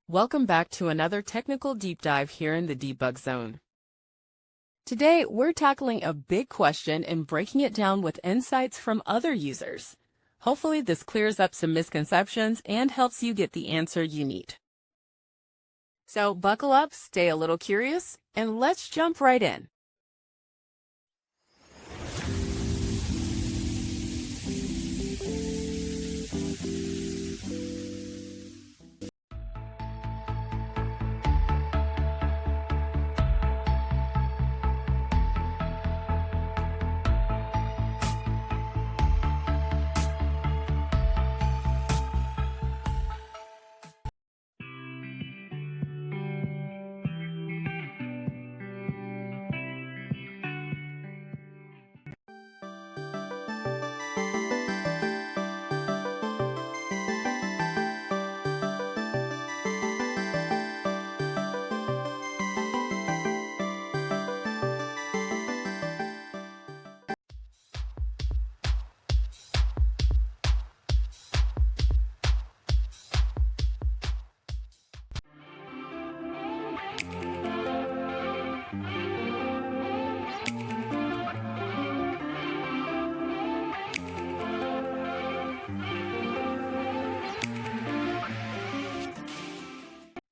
Welcome back to another technical deep dive here in the debug zone. Today, we're tackling a big question and breaking it down with insights from other users. Hopefully, this clears up some misconceptions and helps you get the answer you need. So buckle up, stay a little curious, and let's jump right in.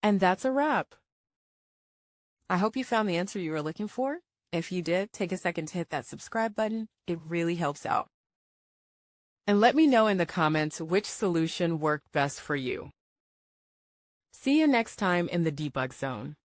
And that's a wrap. I hope you found the answer you were looking for. If you did, take a second to hit that subscribe button. It really helps out. And let me know in the comments which solution worked best for you. See you next time in the debug zone.